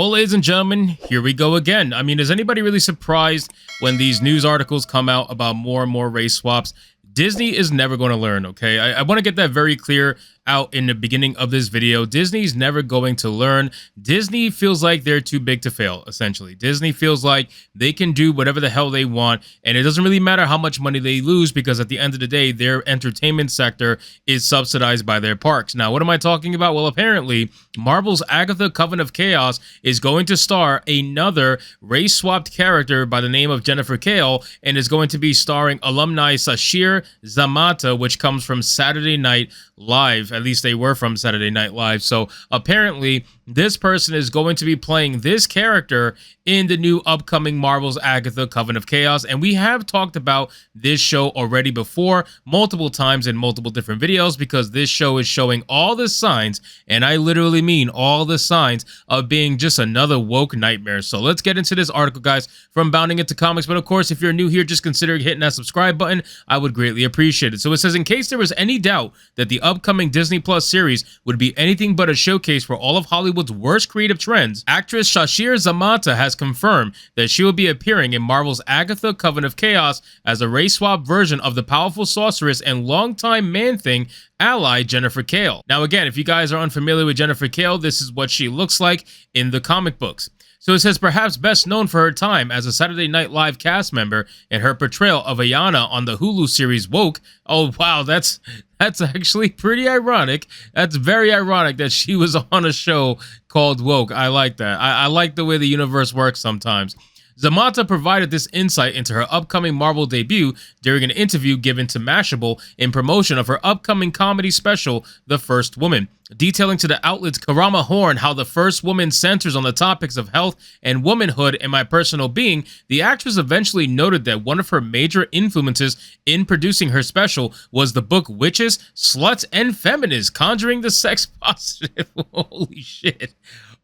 Well, ladies and gentlemen, here we go again. I mean, is anybody really surprised when these news articles come out about more and more race swaps? Disney is never going to learn, okay? I want to get that very clear out in the beginning of this video. Disney's never going to learn. Disney feels like they're too big to fail, essentially. Disney feels like they can do whatever the hell they want, and it doesn't really matter how much money they lose, because at the end of the day, their entertainment sector is subsidized by their parks. Now, what am I talking about? Well, apparently, Marvel's Agatha Coven of Chaos is going to star another race-swapped character by the name of Jennifer Kale, and is going to be starring alumni Sashir Zamata, which comes from Saturday Night Live. At least they were from Saturday Night Live. So apparently this person is going to be playing this character in the new upcoming Marvel's Agatha Coven of Chaos. And we have talked about this show already before, multiple times in multiple different videos, because this show is showing all the signs, and I literally mean all the signs, of being just another woke nightmare. So let's get into this article, guys, from Bounding Into Comics. But of course, if you're new here, just consider hitting that subscribe button. I would greatly appreciate it. So it says, in case there was any doubt that the upcoming Disney Plus series would be anything but a showcase for all of Hollywood's worst creative trends, actress Sashir Zamata has confirmed that she will be appearing in Marvel's Agatha Coven of Chaos as a race-swap version of the powerful sorceress and longtime Man-Thing ally Jennifer Kale. Now again, if you guys are unfamiliar with Jennifer Kale, this is what she looks like in the comic books. So it says, perhaps best known for her time as a Saturday Night Live cast member and her portrayal of Ayana on the Hulu series Woke. Oh wow, that's actually pretty ironic. That's very ironic that she was on a show called Woke. I like that. I like the way the universe works sometimes. Zamata provided this insight into her upcoming Marvel debut during an interview given to Mashable in promotion of her upcoming comedy special, The First Woman. Detailing to the outlet's Karama Horn how The First Woman centers on the topics of health and womanhood and my personal being, the actress eventually noted that one of her major influences in producing her special was the book Witches, Sluts, and Feminists, Conjuring the Sex Positive. Holy shit.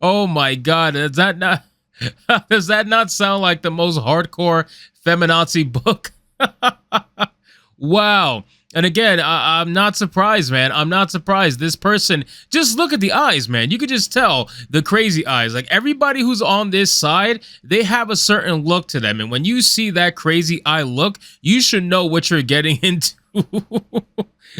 Oh my god, does that not sound like the most hardcore feminazi book? Wow. And again, I'm not surprised, man. I'm not surprised. This person, just look at the eyes, man. You could just tell the crazy eyes. Like, everybody who's on this side, they have a certain look to them. And when you see that crazy eye look, you should know what you're getting into.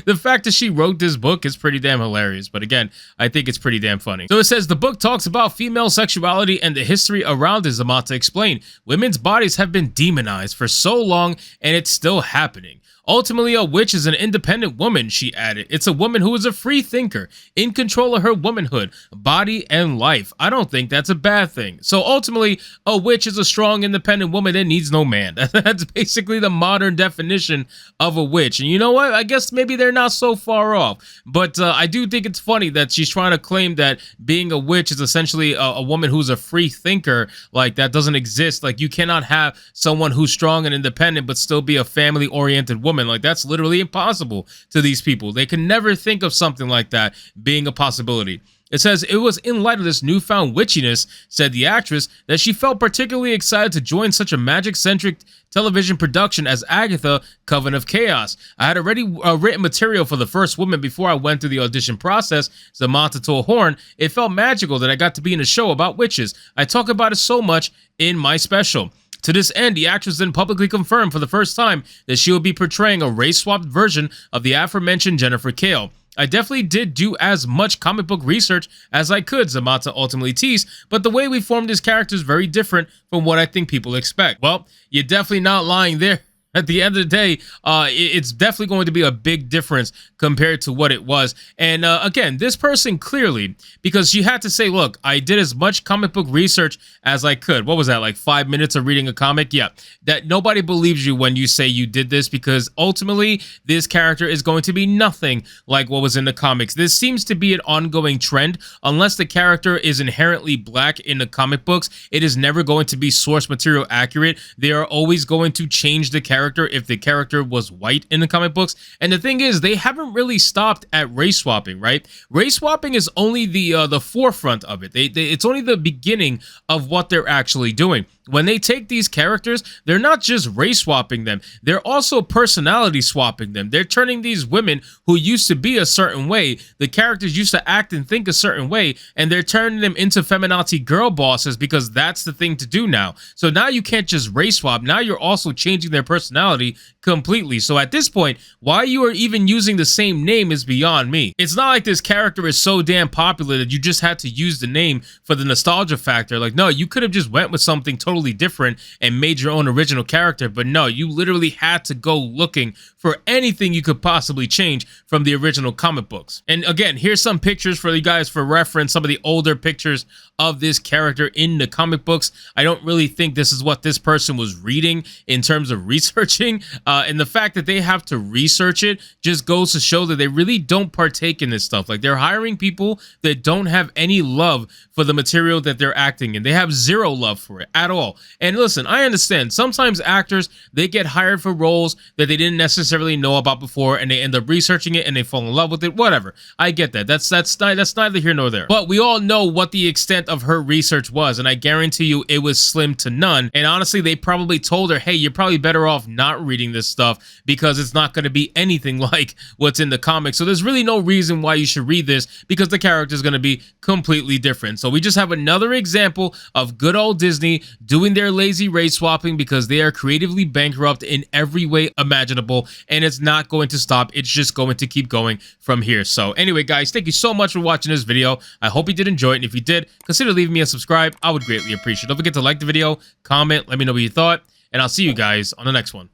The fact that she wrote this book is pretty damn hilarious, but again, I think it's pretty damn funny. So it says, the book talks about female sexuality and the history around it. Zamata explained, women's bodies have been demonized for so long, and it's still happening. Ultimately, a witch is an independent woman, she added. It's a woman who is a free thinker, in control of her womanhood, body, and life. I don't think that's a bad thing. So ultimately, a witch is a strong, independent woman that needs no man. That's basically the modern definition of a witch. And you know what? I guess maybe they're not so far off. But I do think it's funny that she's trying to claim that being a witch is essentially a woman who's a free thinker. Like, that doesn't exist. Like, you cannot have someone who's strong and independent but still be a family-oriented woman. Like, that's literally impossible to these people. They can never think of something like that being a possibility. It says, it was in light of this newfound witchiness, said the actress, that she felt particularly excited to join such a magic-centric television production as Agatha Coven of Chaos. I had already written material for The First Woman before I went through the audition process, Zamata told Horn. It felt magical that I got to be in a show about witches. I talk about it so much in my special. To this end, the actress then publicly confirmed for the first time that she will be portraying a race-swapped version of the aforementioned Jennifer Kale. I definitely did do as much comic book research as I could, Zamata ultimately teased, but the way we formed this character is very different from what I think people expect. Well, you're definitely not lying there. At the end of the day, it's definitely going to be a big difference compared to what it was. And again, this person clearly, because she had to say, look, I did as much comic book research as I could. What was that, like 5 minutes of reading a comic? Yeah, that nobody believes you when you say you did this, because ultimately this character is going to be nothing like what was in the comics. This seems to be an ongoing trend. Unless the character is inherently black in the comic books, it is never going to be source material accurate. They are always going to change the character if the character was white in the comic books. And the thing is, they haven't really stopped at race swapping, right? Race swapping is only the forefront of it. It's only the beginning of what they're actually doing. when they take these characters, they're not just race swapping them, they're also personality swapping them. They're turning these women who used to be a certain way, the characters used to act and think a certain way, and they're turning them into feminazi girl bosses because that's the thing to do now. So now you can't just race swap, now you're also changing their personality completely. So at this point, why you are even using the same name is beyond me. It's not like this character is so damn popular that you just had to use the name for the nostalgia factor. Like, no, you could have just went with something totally different and made your own original character, but no, you literally had to go looking for anything you could possibly change from the original comic books. And again, here's some pictures for you guys for reference, some of the older pictures of this character in the comic books. I don't really think this is what this person was reading in terms of researching, and the fact that they have to research it just goes to show that they really don't partake in this stuff. Like, they're hiring people that don't have any love for the material that they're acting in. They have zero love for it at all. And listen, I understand sometimes actors, they get hired for roles that they didn't necessarily know about before, and they end up researching it and they fall in love with it. Whatever, I get that. That's neither here nor there. But we all know what the extent of her research was, and I guarantee you it was slim to none. And honestly, they probably told her, hey, you're probably better off not reading this stuff because it's not going to be anything like what's in the comics. So there's really no reason why you should read this, because the character is going to be completely different. So we just have another example of good old Disney doing their lazy race swapping because they are creatively bankrupt in every way imaginable, and it's not going to stop. It's just going to keep going from here. So anyway, guys, thank you so much for watching this video. I hope you did enjoy it, and if you did, consider leaving me a subscribe. I would greatly appreciate it. Don't forget to like the video, comment, let me know what you thought, and I'll see you guys on the next one.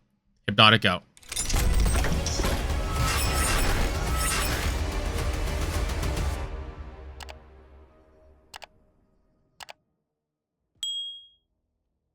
Hypnotic out.